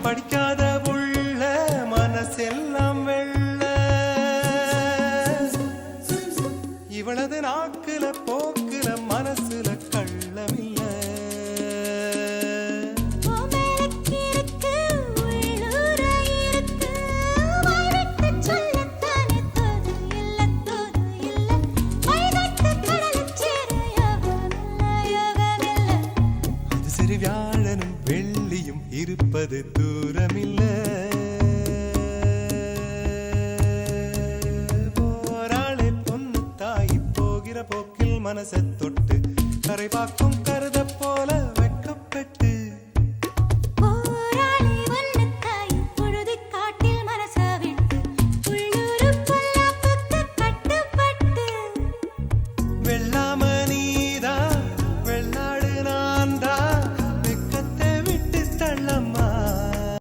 படிக்காத உள்ள மனசெல்லாம் வெள்ள இவளது நாக்குல போக்குல மனசுல கள்ளமில்ல வியாழனும் வெள்ளியும் இருப்பது தூரமில்ல போராளே பொண்ணு தாய் போகிற போக்கில் மனசை தொட்டு கரை பார்க்கும் கருத போல வெட்கப்பட்டு